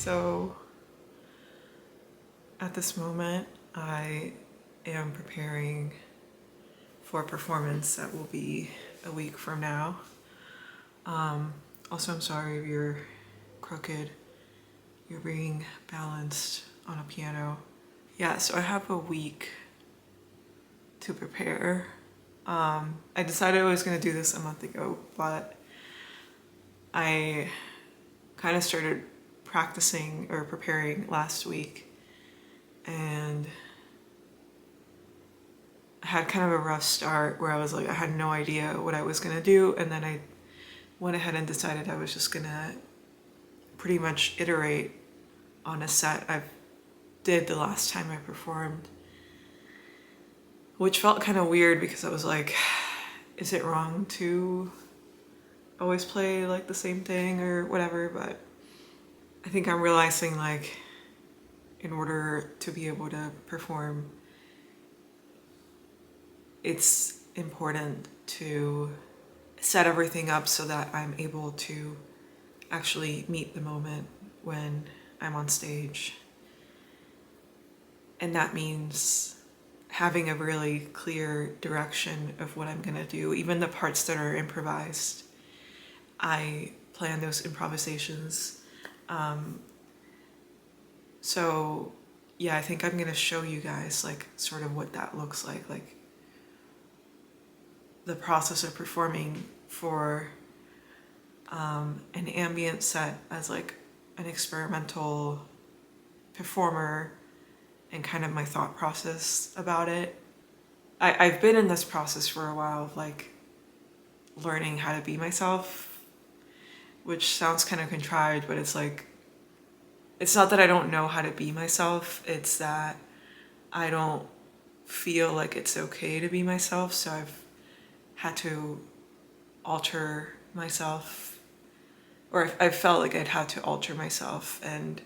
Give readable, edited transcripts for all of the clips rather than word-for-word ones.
So at this moment, I am preparing for a performance that will be a week from now. Also, I'm sorry if you're crooked. You're being balanced on a piano. Yeah, so I have a week to prepare. I decided I was going to do this a month ago, but I kind of started practicing or preparing last week, and I had kind of a rough start where I was like, I had no idea what I was going to do, and then I went ahead and decided I was just going to pretty much iterate on a set I did the last time I performed, which felt kind of weird because I was like, is it wrong to always play like the same thing or whatever? But I think I'm realizing, like, in order to be able to perform, it's important to set everything up so that I'm able to actually meet the moment when I'm on stage. And that means having a really clear direction of what I'm gonna do. Even the parts that are improvised, I plan those improvisations. So yeah, I think I'm gonna show you guys like sort of what that looks like the process of performing for an ambient set as like an experimental performer, and kind of my thought process about it. I've been in this process for a while of like learning how to be myself, which sounds kind of contrived, but it's like, it's not that I don't know how to be myself, it's that I don't feel like it's okay to be myself, so I've had to alter myself, or I felt like I'd had to alter myself, and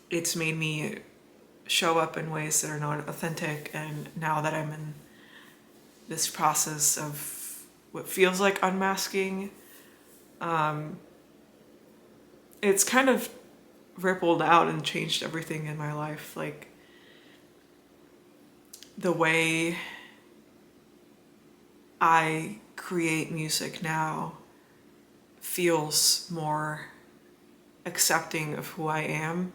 it's made me show up in ways that are not authentic. And now that I'm in this process of what feels like unmasking, it's kind of rippled out and changed everything in my life. Like, the way I create music now feels more accepting of who I am.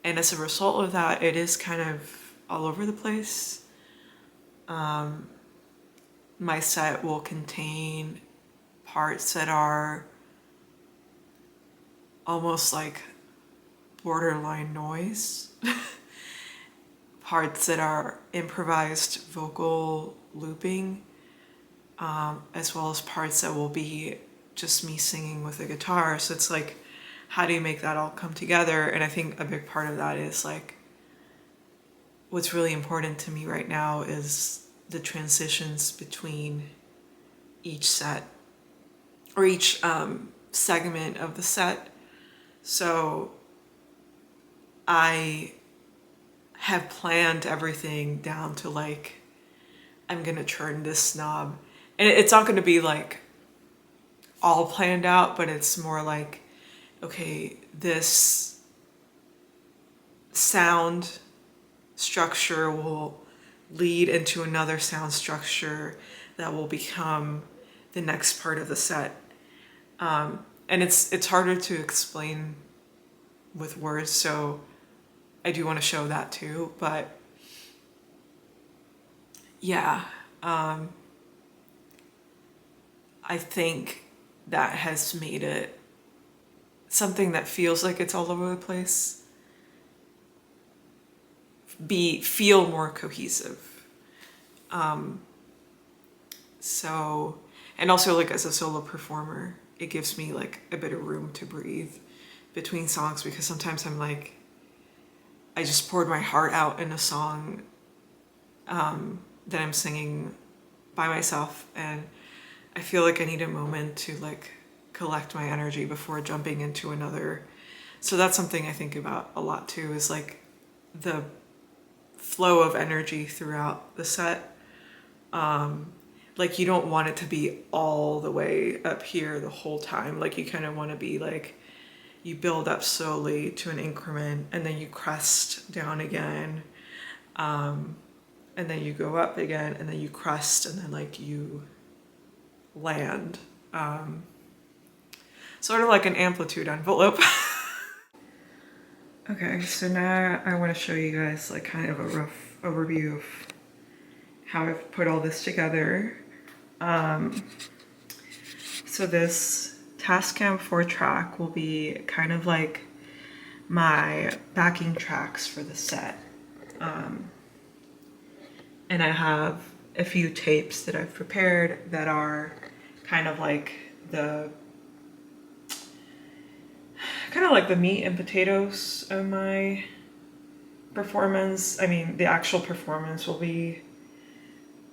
And as a result of that, it is kind of all over the place. My set will contain parts that are almost like borderline noise, parts that are improvised vocal looping, as well as parts that will be just me singing with a guitar. So it's like, how do you make that all come together? And I think a big part of that is like, what's really important to me right now is the transitions between each set, or each segment of the set. So I have planned everything down to like, I'm gonna turn this knob, and it's not gonna be like all planned out, but it's more like, okay, this sound structure will lead into another sound structure that will become the next part of the set. And it's harder to explain with words, so I do want to show that too. But yeah, I think that has made it something that feels like it's all over the place feel more cohesive. So, and also like as a solo performer, it gives me like a bit of room to breathe between songs, because sometimes I'm like, I just poured my heart out in a song that I'm singing by myself, and I feel like I need a moment to like collect my energy before jumping into another. So that's something I think about a lot too, is like the flow of energy throughout the set. Like, you don't want it to be all the way up here the whole time. Like, you kind of want to be like you build up slowly to an increment, and then you crest down again, and then you go up again, and then you crest, and then like you land. Sort of like an amplitude envelope. Okay, so now I want to show you guys like kind of a rough overview of how I've put all this together. So this Tascam 4-track will be kind of like my backing tracks for the set. And I have a few tapes that I've prepared that are kind of like the meat and potatoes of my performance. I mean, the actual performance will be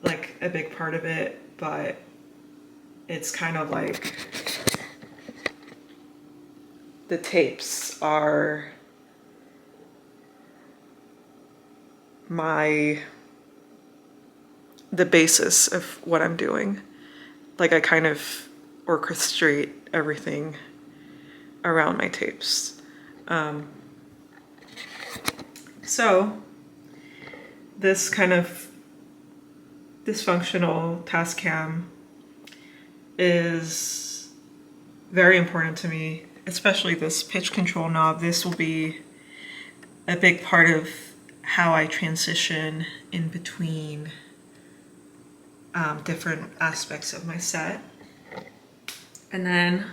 like a big part of it, but it's kind of like the tapes are the basis of what I'm doing. Like I kind of orchestrate everything around my tapes. So this kind of dysfunctional Tascam is very important to me, especially this pitch control knob. This will be a big part of how I transition in between different aspects of my set. And then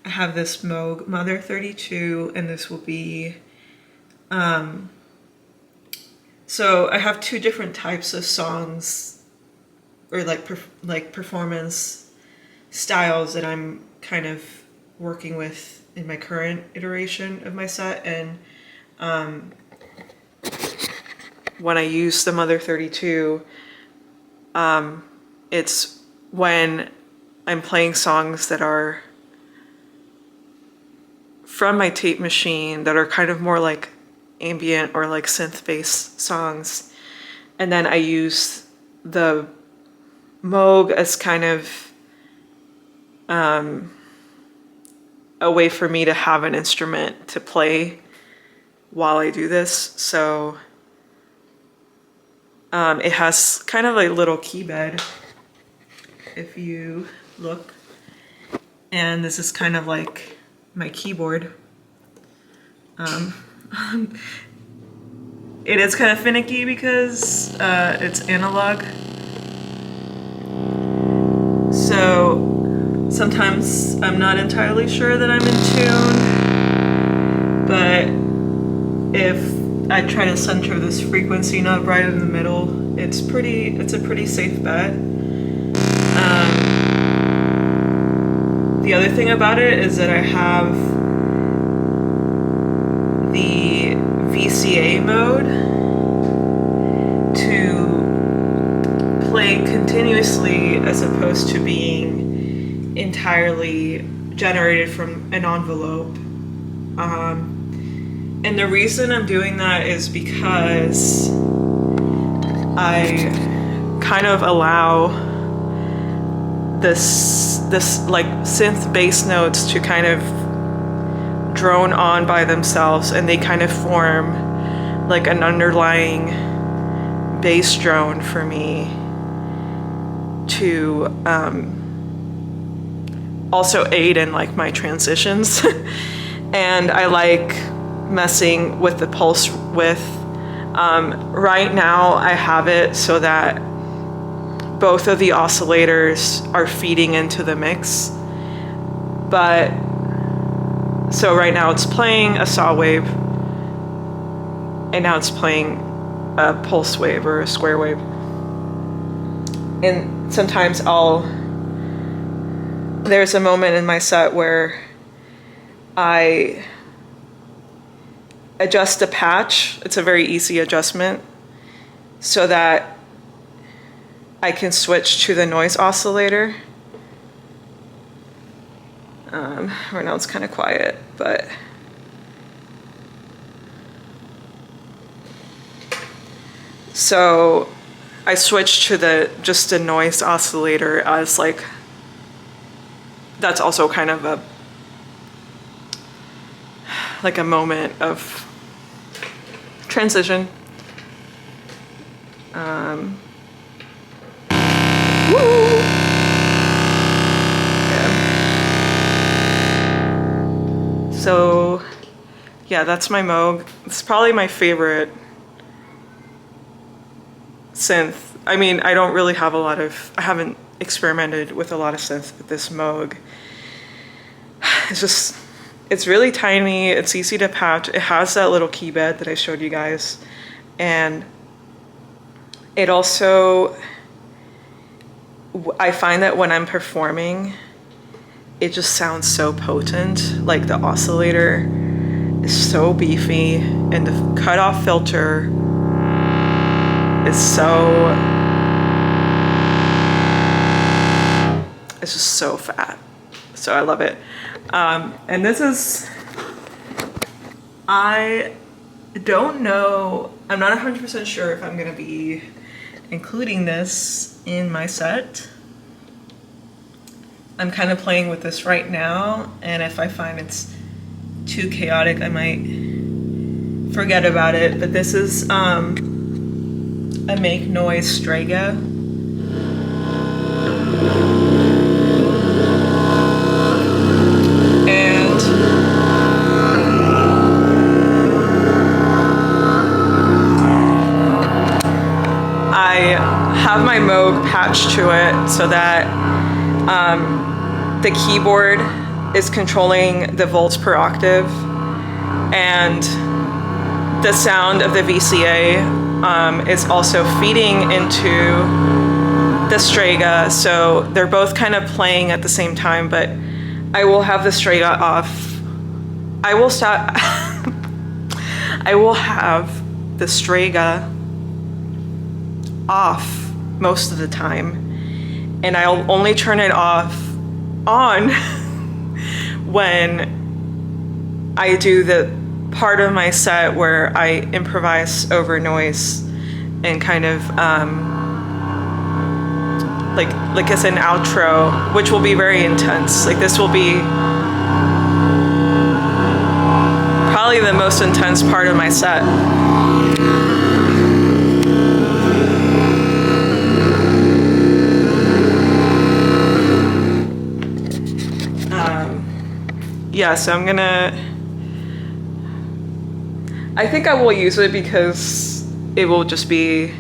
I have this Moog Mother 32, and this will be, so I have two different types of songs, or like performance styles that I'm kind of working with in my current iteration of my set. And when I use the Mother 32, it's when I'm playing songs that are from my tape machine that are kind of more like ambient or like synth-based songs. And then I use the Moog as kind of a way for me to have an instrument to play while I do this. So it has kind of a little key bed, if you look. And this is kind of like my keyboard. It is kind of finicky because it's analog. So sometimes I'm not entirely sure that I'm in tune, but if I try to center this frequency knob right in the middle, it's a pretty safe bet. The other thing about it is that I have the VCA mode to play continuously as opposed to being entirely generated from an envelope. And the reason I'm doing that is because I kind of allow this like synth bass notes to kind of drone on by themselves, and they kind of form like an underlying bass drone for me to also aid in like my transitions. And I like messing with the pulse width. Right now I have it so that both of the oscillators are feeding into the mix. But so right now it's playing a saw wave, and now it's playing a pulse wave or a square wave. And sometimes there's a moment in my set where I adjust a patch. It's a very easy adjustment so that I can switch to the noise oscillator. Right now it's kind of quiet, but so I switched to just a noise oscillator as like, that's also kind of like a moment of transition. Woo! So yeah, that's my Moog. It's probably my favorite synth. I mean, I don't really have I haven't experimented with a lot of synth, but this Moog, it's really tiny, it's easy to patch. It has that little key bed that I showed you guys. And it also, I find that when I'm performing, it just sounds so potent. Like the oscillator is so beefy and the cutoff filter is it's just so fat. So I love it. And this is, I don't know, I'm not 100% sure if I'm gonna be including this in my set. I'm kind of playing with this right now, and if I find it's too chaotic, I might forget about it. But this is a make noise Strega. And I have my Moog patched to it so that the keyboard is controlling the volts per octave, and the sound of the VCA is also feeding into the Strega, so they're both kind of playing at the same time. But I will have the Strega off. I will have the Strega off most of the time, and I'll only turn it on when I do the part of my set where I improvise over noise and kind of like as an outro, which will be very intense. Like this will be probably the most intense part of my set. Yeah, so I think I will use it because it will just be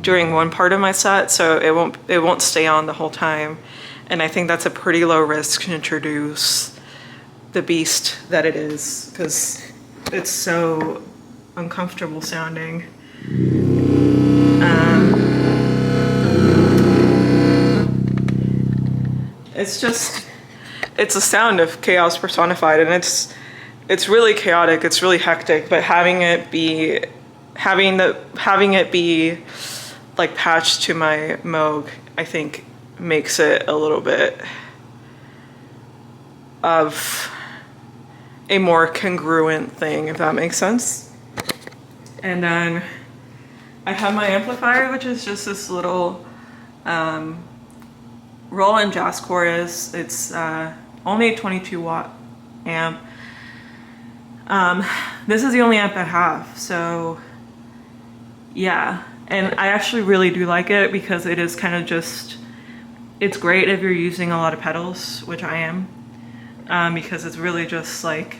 during one part of my set, so it won't stay on the whole time. And I think that's a pretty low risk to introduce the beast that it is, because it's so uncomfortable sounding. It's a sound of chaos personified, and it's really chaotic, it's really hectic, but having it be like patched to my Moog, I think makes it a little bit of a more congruent thing, if that makes sense. And then I have my amplifier, which is just this little Roland Jazz Chorus. It's only a 22 watt amp. This is the only amp I have, so yeah. And I actually really do like it because it is kind of just, it's great if you're using a lot of pedals, which I am, because it's really just like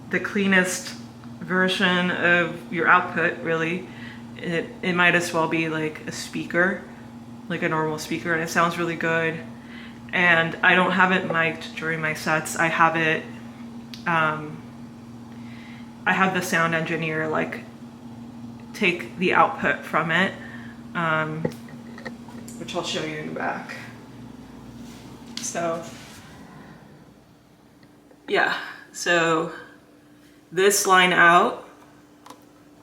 the cleanest version of your output, really. It might as well be like a speaker, like a normal speaker, and it sounds really good. And I don't have it mic'd during my sets. I have it, I have the sound engineer like take the output from it, which I'll show you in the back. So yeah, so this line out,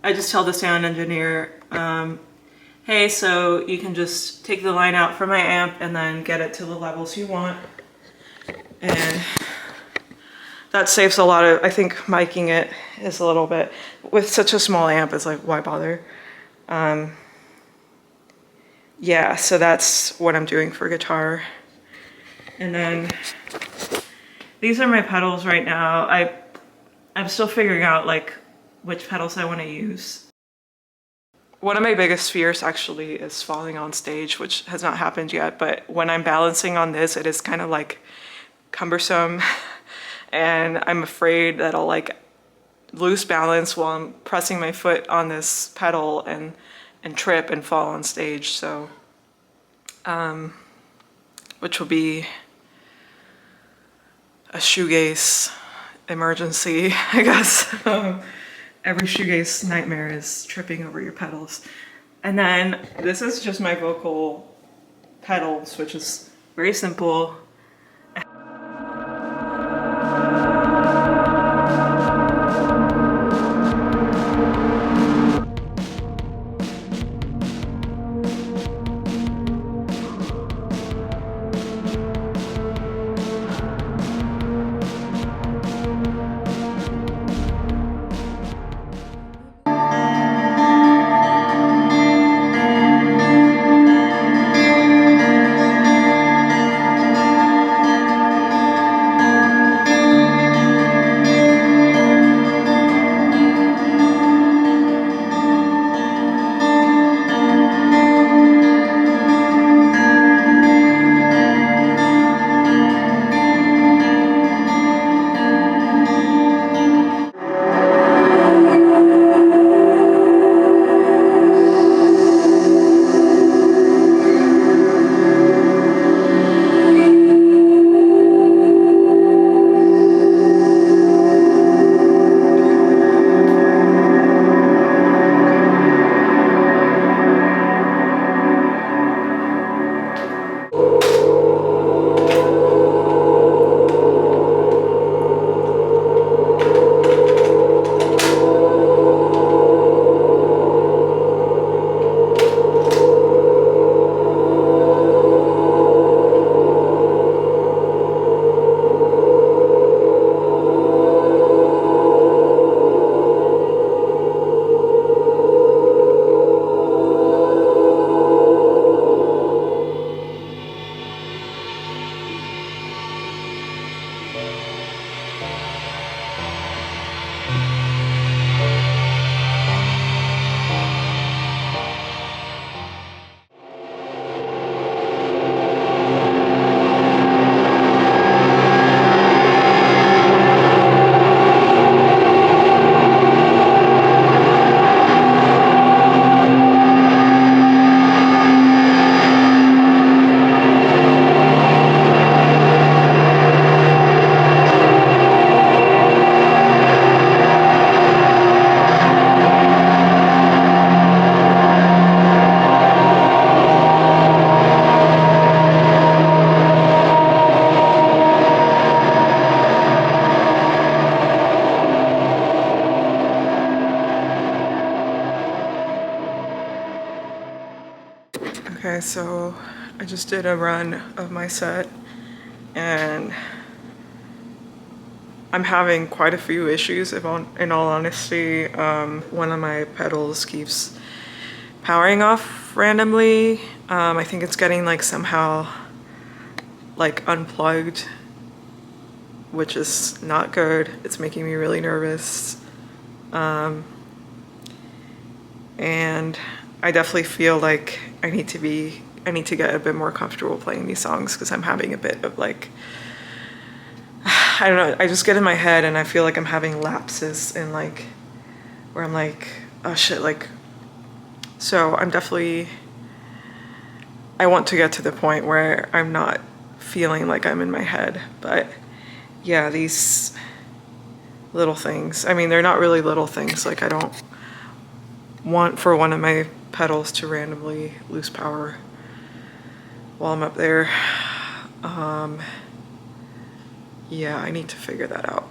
I just tell the sound engineer, hey, so you can just take the line out from my amp and then get it to the levels you want. And that saves a lot of, I think miking it is a little bit, with such a small amp, it's like, why bother? Yeah, so that's what I'm doing for guitar. And then these are my pedals right now. I I'm still figuring out like which pedals I want to use. One of my biggest fears actually is falling on stage, which has not happened yet, but when I'm balancing on this, it is kind of like cumbersome and I'm afraid that I'll like lose balance while I'm pressing my foot on this pedal and trip and fall on stage. So, which will be a shoegaze emergency, I guess. Every shoegaze nightmare is tripping over your pedals. And then this is just my vocal pedals, which is very simple. Okay, so I just did a run of my set and I'm having quite a few issues, in all honesty. One of my pedals keeps powering off randomly. I think it's getting like somehow like unplugged, which is not good. It's making me really nervous. And I definitely feel like I need to get a bit more comfortable playing these songs because I'm having a bit of like, I don't know, I just get in my head and I feel like I'm having lapses in like, where I'm like, oh shit, like, so I want to get to the point where I'm not feeling like I'm in my head. But yeah, these little things, I mean, they're not really little things. Like I don't want for one of my pedals to randomly lose power while I'm up there. Yeah, I need to figure that out.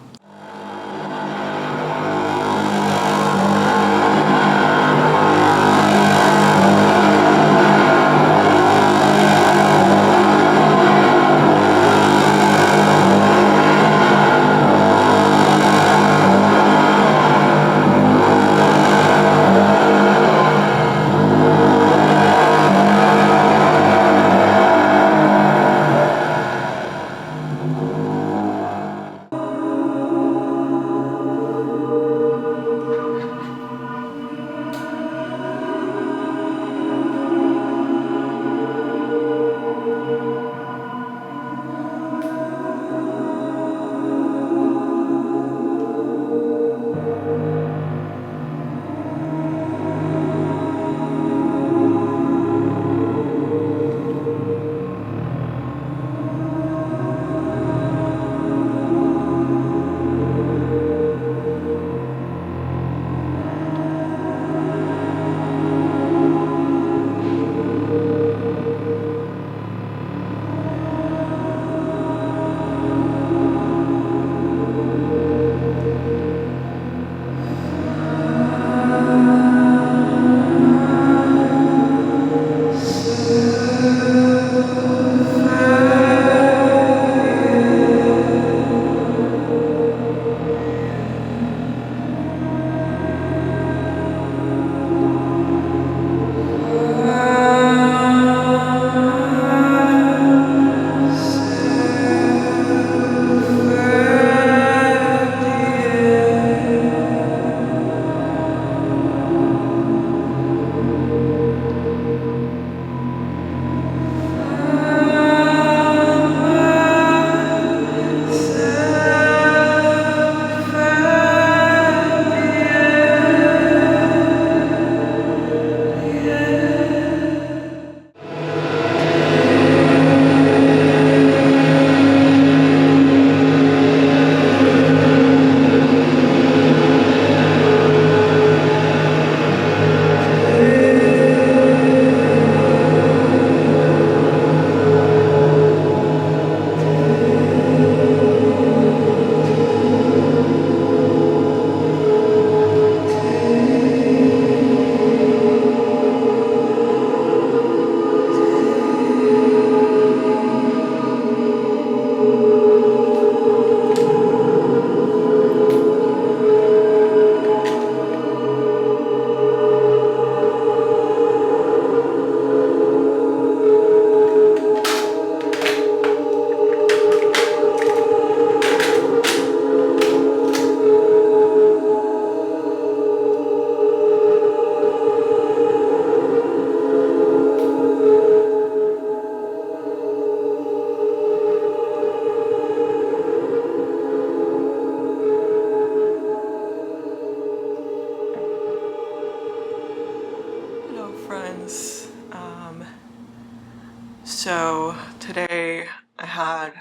So today I had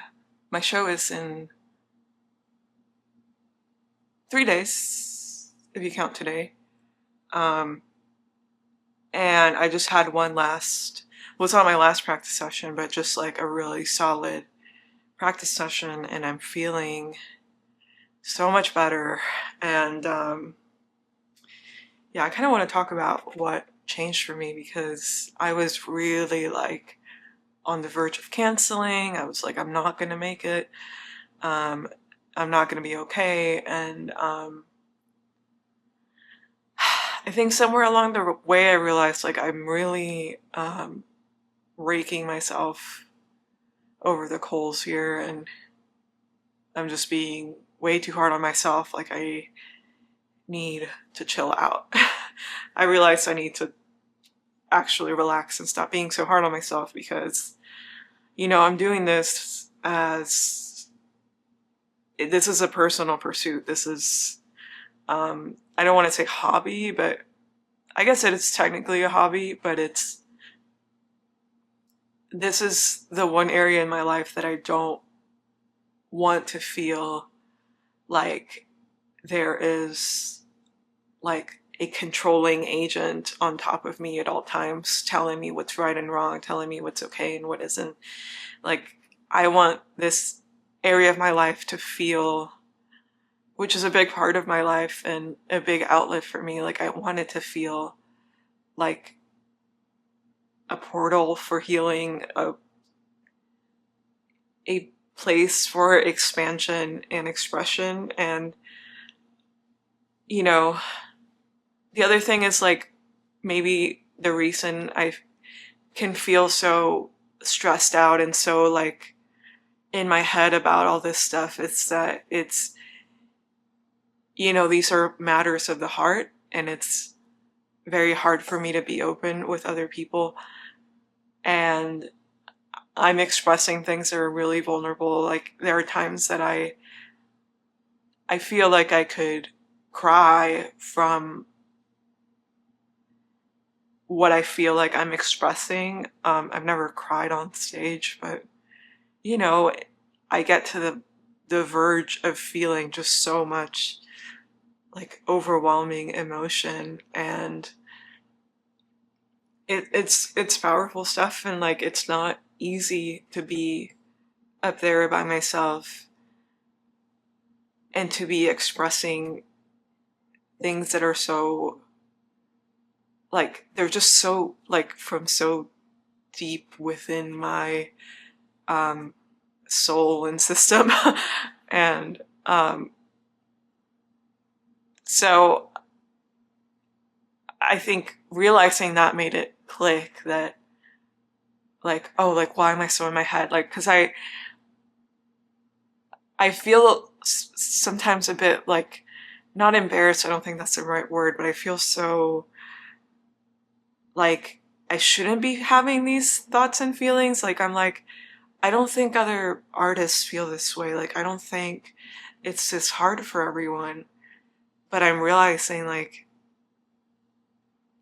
my show is in 3 days, if you count today. Um, and I just had was on my last practice session, but just like a really solid practice session, and I'm feeling so much better. And yeah, I kind of want to talk about what changed for me, because I was really like on the verge of canceling. I was like, I'm not going to make it. Um, I'm not going to be okay. And I think somewhere along the way I realized like I'm really raking myself over the coals here, and I'm just being way too hard on myself. Like I need to chill out. I realized I need to actually relax and stop being so hard on myself, because I'm doing this this is a personal pursuit. This is I don't want to say hobby, but I guess it's technically a hobby, but this is the one area in my life that I don't want to feel like there is like a controlling agent on top of me at all times, telling me what's right and wrong, telling me what's okay and what isn't. Like, I want this area of my life to feel, which is a big part of my life and a big outlet for me, like I want it to feel like a portal for healing, a place for expansion and expression. And the other thing is like, maybe the reason I can feel so stressed out and so like in my head about all this stuff is that these are matters of the heart, and it's very hard for me to be open with other people. And I'm expressing things that are really vulnerable. Like there are times that I feel like I could cry from what I feel like I'm expressing. I've never cried on stage, but I get to the verge of feeling just so much like overwhelming emotion, and it's powerful stuff, and like it's not easy to be up there by myself and to be expressing things that are so like they're just so like from so deep within my soul and system. And so I think realizing that made it click that like, oh, like why am I so in my head? Like, because I feel sometimes a bit like, not embarrassed, I don't think that's the right word, but I feel so like I shouldn't be having these thoughts and feelings. Like I'm like, I don't think other artists feel this way. Like I don't think it's this hard for everyone. But I'm realizing like,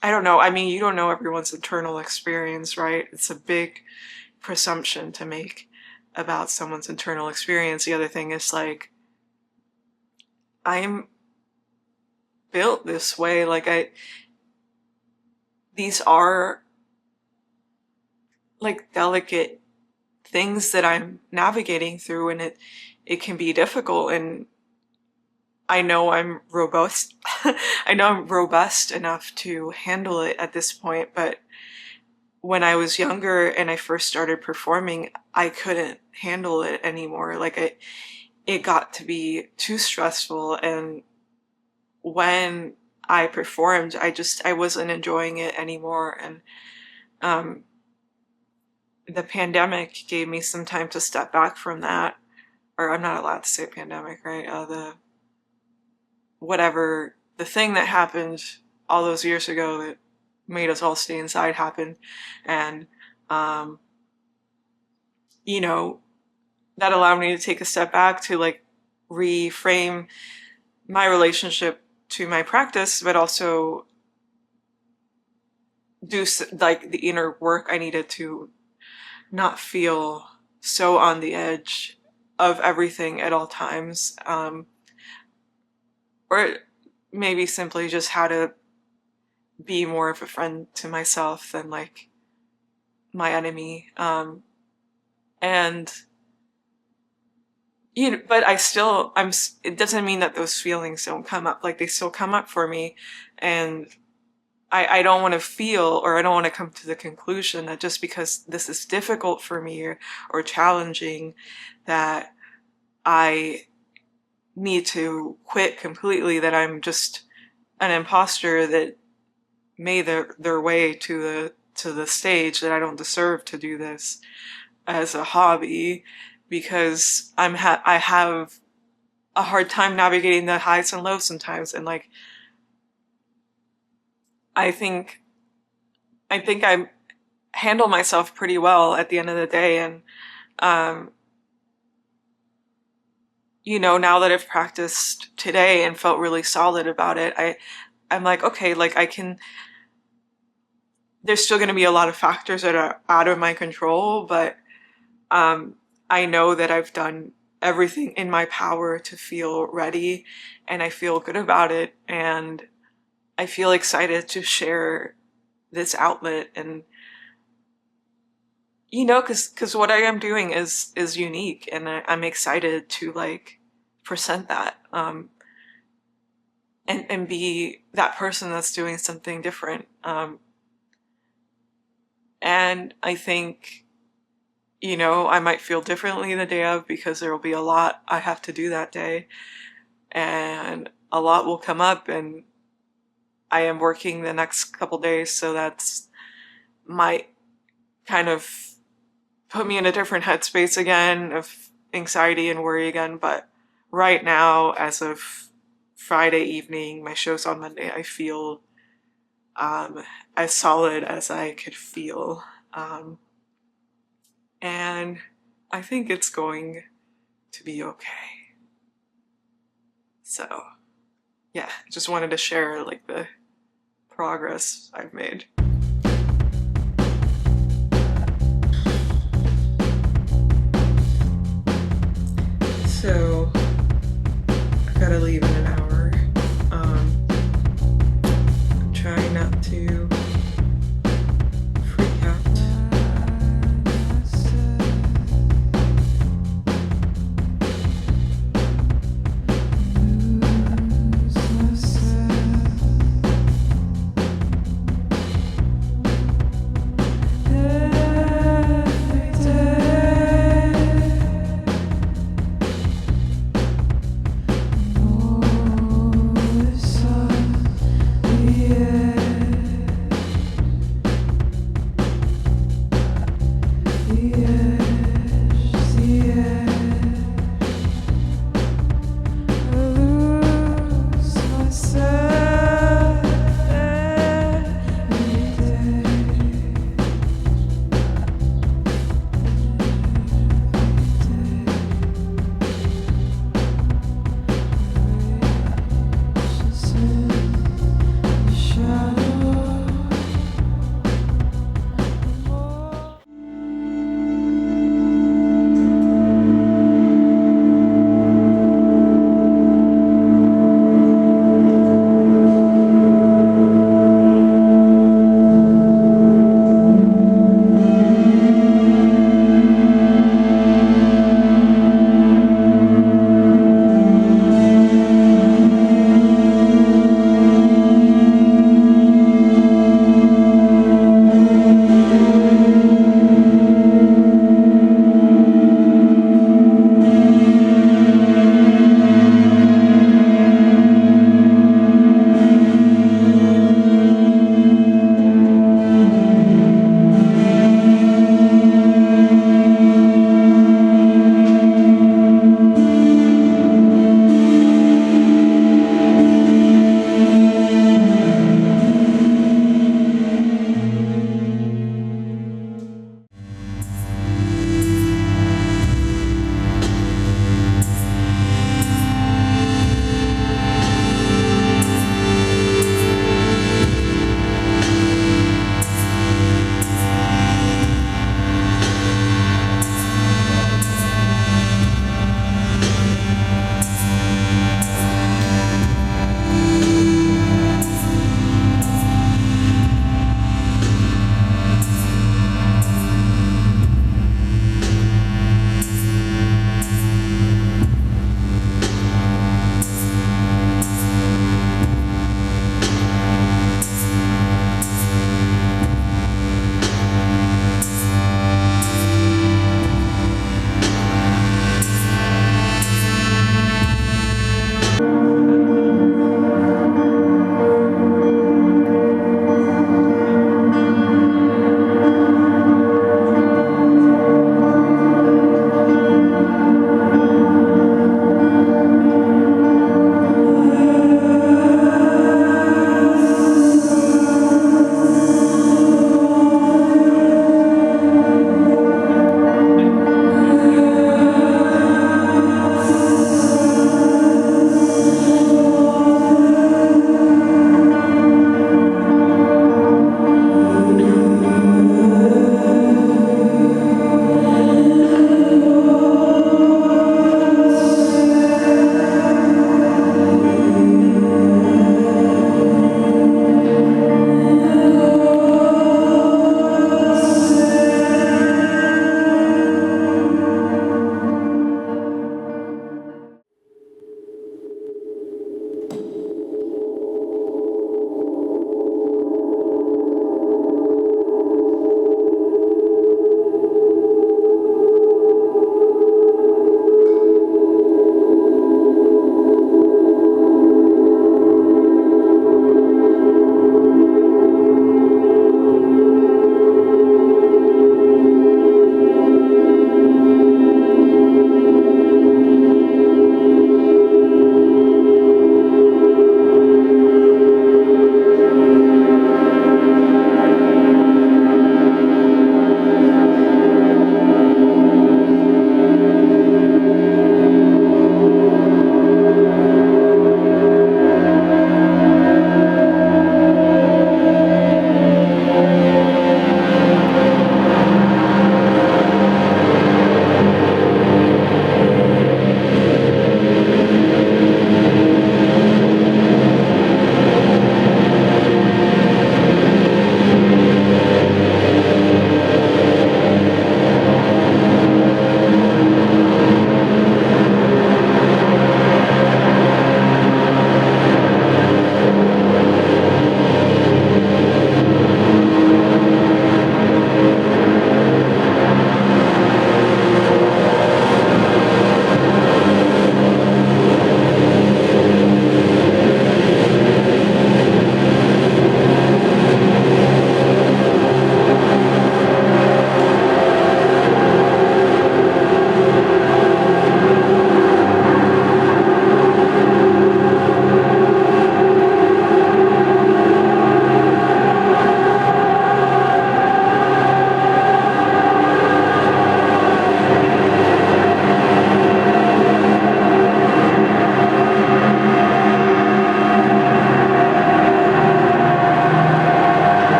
I don't know. I mean, you don't know everyone's internal experience, right? It's a big presumption to make about someone's internal experience. The other thing is like, I'm built this way. Like these are like delicate things that I'm navigating through, and it can be difficult. And I know I'm robust. I know I'm robust enough to handle it at this point, but when I was younger and I first started performing, I couldn't handle it anymore. Like it got to be too stressful, and when I performed, I wasn't enjoying it anymore. And um the pandemic gave me some time to step back from that. Or I'm not allowed to say pandemic, right? The thing that happened all those years ago that made us all stay inside happened. And um you know that allowed me to take a step back to like reframe my relationship to my practice, but also do like the inner work I needed to not feel so on the edge of everything at all times, or maybe simply just how to be more of a friend to myself than like my enemy. And but it doesn't mean that those feelings don't come up. Like, they still come up for me, and I don't want to feel, or I don't want to come to the conclusion that just because this is difficult for me, or challenging, that I need to quit completely, that I'm just an imposter that made their way to the stage, that I don't deserve to do this as a hobby, because I have a hard time navigating the highs and lows sometimes. And like, I think I handle myself pretty well at the end of the day. And um now that I've practiced today and felt really solid about it, I'm like, okay, like, there's still going to be a lot of factors that are out of my control, but I know that I've done everything in my power to feel ready, and I feel good about it, and I feel excited to share this outlet. And because what I am doing is unique, and I'm excited to like present that, and be that person that's doing something different. And I think, I might feel differently the day of, because there will be a lot I have to do that day, and a lot will come up, and I am working the next couple days, so that's might kind of put me in a different headspace again, of anxiety and worry again. But right now, as of Friday evening, my show's on Monday, I feel as solid as I could feel. And I think it's going to be okay. So, yeah, just wanted to share like the progress I've made. So, I've got to leave in an hour. I'm trying not to freak out.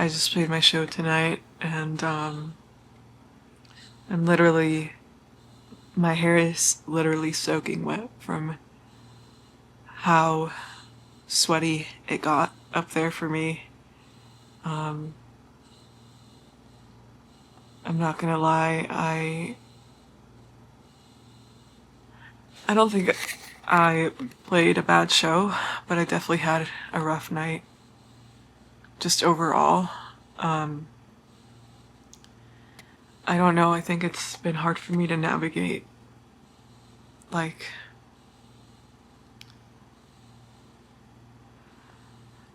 just played my show tonight, and I'm literally, my hair is literally soaking wet from how sweaty it got up there for me. I'm not gonna lie, I don't think I played a bad show, but I definitely had a rough night. Just overall. I don't know, I think it's been hard for me to navigate, like,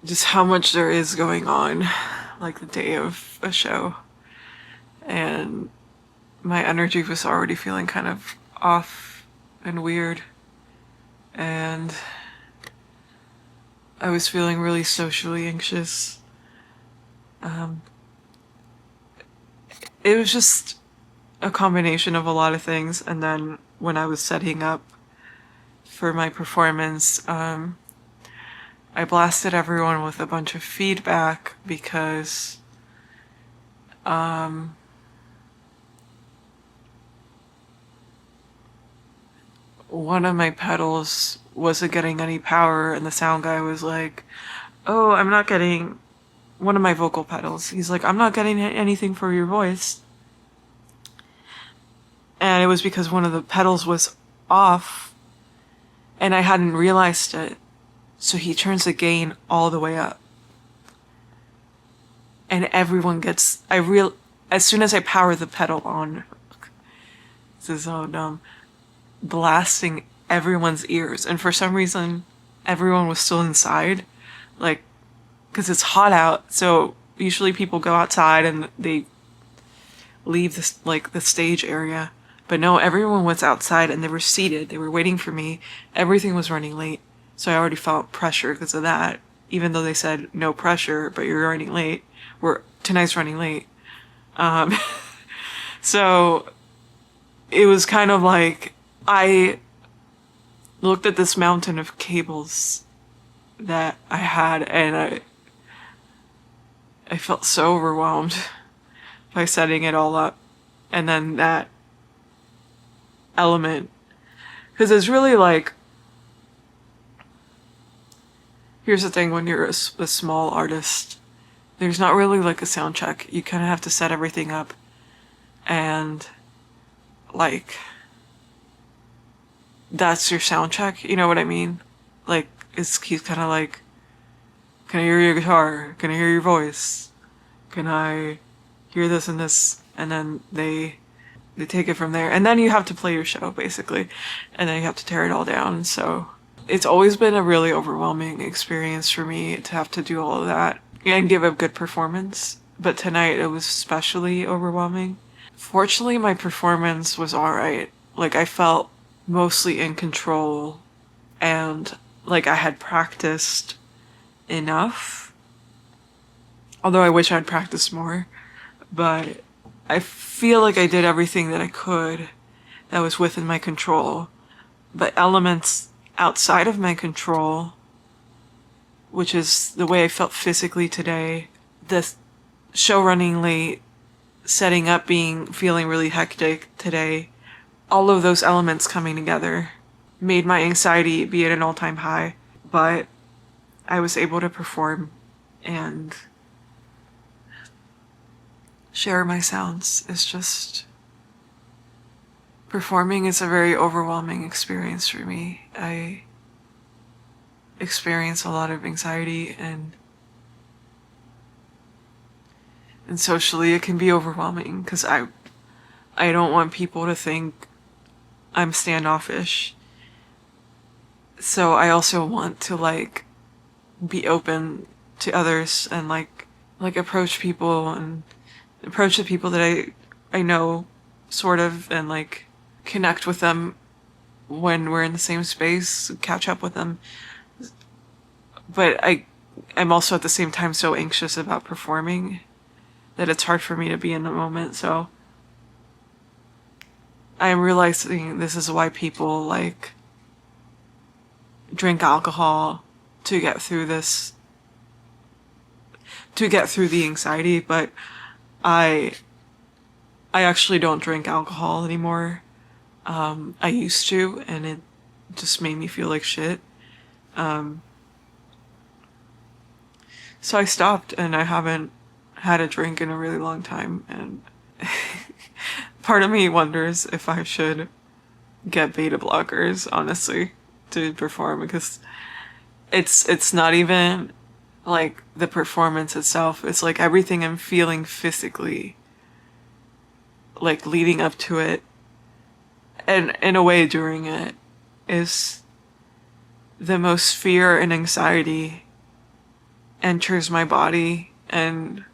just how much there is going on, like the day of a show. And my energy was already feeling kind of off and weird. And I was feeling really socially anxious. It was just a combination of a lot of things. And then when I was setting up for my performance, I blasted everyone with a bunch of feedback because one of my pedals wasn't getting any power, and the sound guy was like, oh, I'm not getting one of my vocal pedals. He's like, I'm not getting anything for your voice. And it was because one of the pedals was off and I hadn't realized it. So he turns the gain all the way up. And everyone gets, as soon as I power the pedal on, this is so dumb, blasting everyone's ears. And for some reason, everyone was still inside, like, because it's hot out. So usually people go outside and they leave this, like, the stage area. But no, everyone was outside and they were seated. They were waiting for me. Everything was running late. So I already felt pressure because of that. Even though they said no pressure, but you're running late. Tonight's running late. So it was kind of like, I looked at this mountain of cables that I had, and I felt so overwhelmed by setting it all up. And then that element, because it's really like, here's the thing, when you're a small artist, there's not really like a sound check. You kind of have to set everything up, and like, that's your sound check, you know what I mean? Like, he's kind of like, can I hear your guitar? Can I hear your voice? Can I hear this and this? And then they take it from there. And then you have to play your show, basically. And then you have to tear it all down. So it's always been a really overwhelming experience for me to have to do all of that and give a good performance. But tonight it was especially overwhelming. Fortunately, my performance was alright. Like, I felt mostly in control, and like I had practiced enough. Although I wish I'd practiced more. But I feel like I did everything that I could that was within my control. But elements outside of my control, which is the way I felt physically today, the show running late, setting up feeling really hectic today, all of those elements coming together made my anxiety be at an all-time high. But I was able to perform and share my sounds. It's just, performing is a very overwhelming experience for me. I experience a lot of anxiety, and socially it can be overwhelming because I don't want people to think I'm standoffish. So I also want to like be open to others and like approach people and approach the people that I know, sort of, and like connect with them when we're in the same space, catch up with them. But I'm also at the same time so anxious about performing that it's hard for me to be in the moment. So I'm realizing this is why people like drink alcohol to get through this to get through the anxiety, but I actually don't drink alcohol anymore. I used to, and it just made me feel like shit. So I stopped, and I haven't had a drink in a really long time, and part of me wonders if I should get beta blockers, honestly, to perform, because it's not even like the performance itself, it's like everything I'm feeling physically, like leading up to it, and in a way during it, is the most fear and anxiety enters my body. And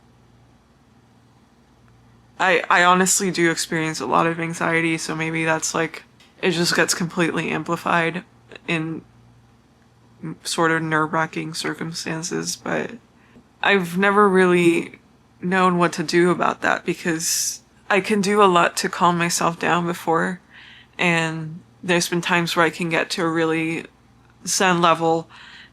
I honestly do experience a lot of anxiety, so maybe that's like, it just gets completely amplified in sort of nerve-wracking circumstances. But I've never really known what to do about that, because I can do a lot to calm myself down before, and there's been times where I can get to a really zen level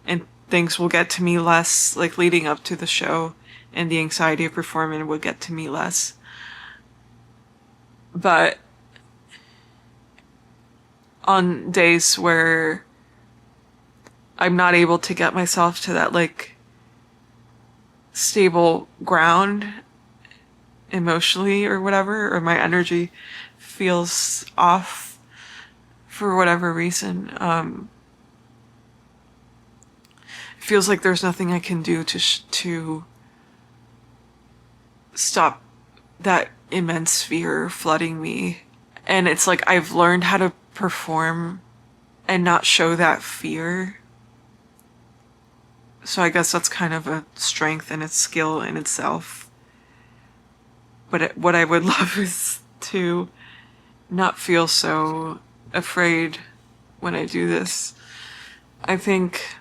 and things will get to me less, like leading up to the show, and the anxiety of performing would get to me less. But on days where I'm not able to get myself to that like stable ground emotionally or whatever, or my energy feels off for whatever reason, it feels like there's nothing I can do to stop that immense fear flooding me. And it's like I've learned how to perform and not show that fear. So I guess that's kind of a strength and a skill in itself. But what I would love is to not feel so afraid when I do this. I think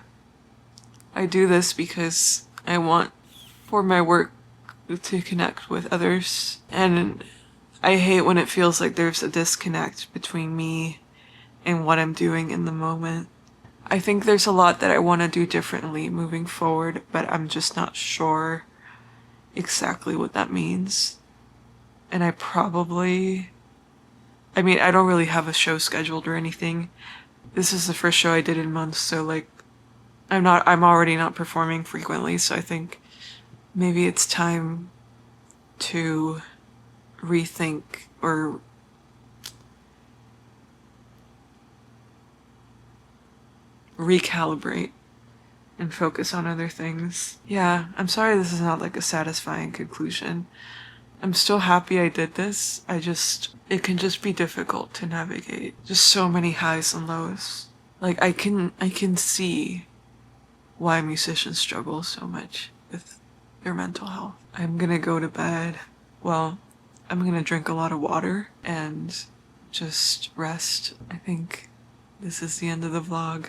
I do this because I want for my work to connect with others. And I hate when it feels like there's a disconnect between me and what I'm doing in the moment. I think there's a lot that I want to do differently moving forward, but I'm just not sure exactly what that means. And I don't really have a show scheduled or anything. This is the first show I did in months, so like, I'm already not performing frequently, so I think maybe it's time to rethink or recalibrate and focus on other things. Yeah, I'm sorry this is not like a satisfying conclusion. I'm still happy I did this. It can just be difficult to navigate. Just so many highs and lows. Like I can see why musicians struggle so much with their mental health. I'm gonna go to bed. Well, I'm gonna drink a lot of water and just rest. I think this is the end of the vlog.